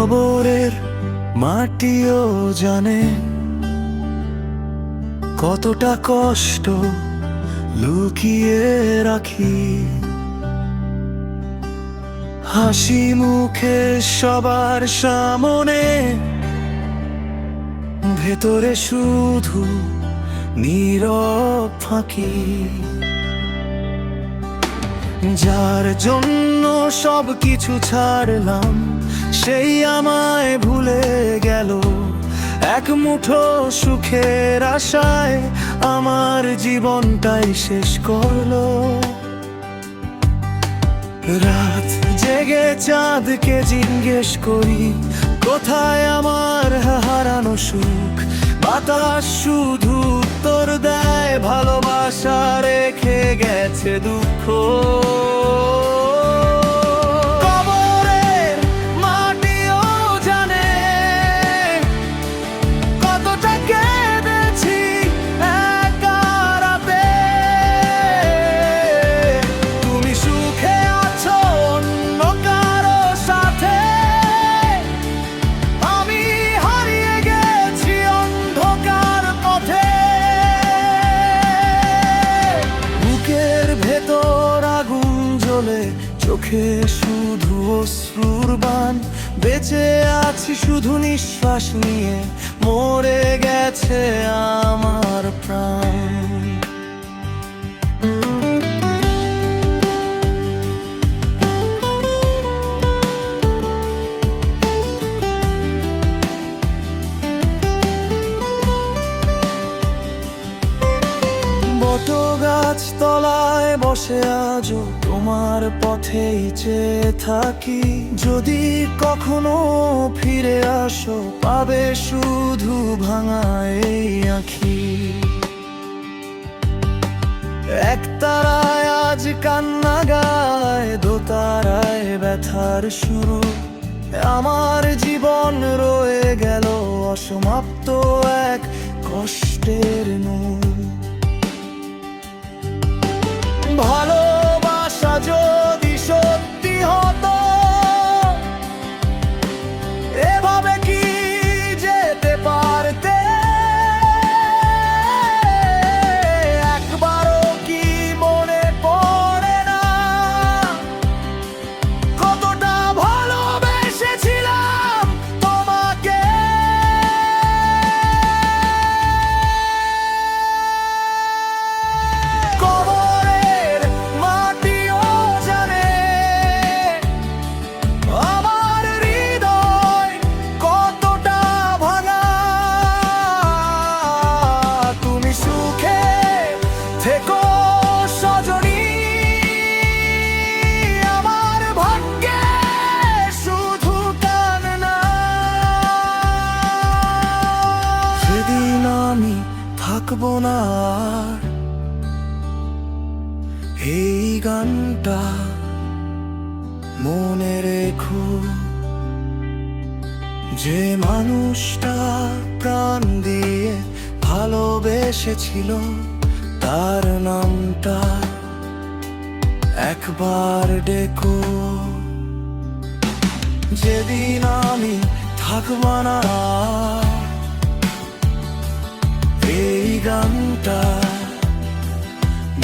কবরের মাটিও জানে কতটা কষ্ট লুকিয়ে রাখি। হাসি মুখে সবার সামনে, ভেতরে শুধু নীরব ফাঁকি। যার জন্য সব কিছু ছাড়লাম, সেই আমায় ভুলে গেল। এক মুঠো সুখের আশায় আমার জীবনটাই শেষ করলো। রাত জেগে চাঁদকে জিজ্ঞেস করি, কোথায় আমার হারানো সুখ? বাতাস শুধু উত্তর দেয়, ভালোবাসা রেখে গেছে দুঃখ। কবরের মাটিও জানে কতটা কেঁদেছি একা রাতে। তুমি সুখে আছো অন্য কারো সাথে, আমি হারিয়ে গেছি অন্ধকার পথে। বুকের ভেতর আগুন জ্বলে, চোখে শুধু অশ্রুর বান। বেঁচে আছি শুধু নিঃশ্বাস নিয়ে, মরে গেছে আমার প্রাণ। বটগাছ তলায় বসে আজও তোমার পথেই চেয়ে থাকি। যদি কখনো ফিরে আসো, পাবে শুধু ভাঙা এই আঁখি। একতারায় আজ কান্না গায়, দোতারায় ব্যথার শুরু। আমার জীবন রয়ে গেল অসমাপ্ত এক কষ্টের নূর। ভালোবাসা যদি সত্যি হতো, এভাবে কি যেতে পারতে? একবারও কি মনে পড়ে না কতটা ভালোবেসেছিলাম তোমাকে? থাকবো না আর, এই গানটা মনে রেখো। যে মানুষটা প্রাণ দিয়ে ভালোবেসেছিল, তার নামটা একবার ডেকো। যেদিন আমি থাকবো না, এই গানটা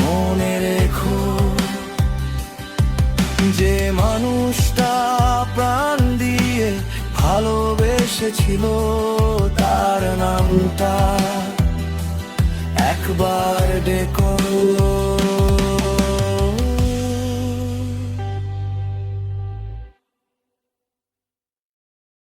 মনে রেখো। যে মানুষটা প্রাণ দিয়ে ভালোবেসেছিল, তার নামটা একবার ডেকো।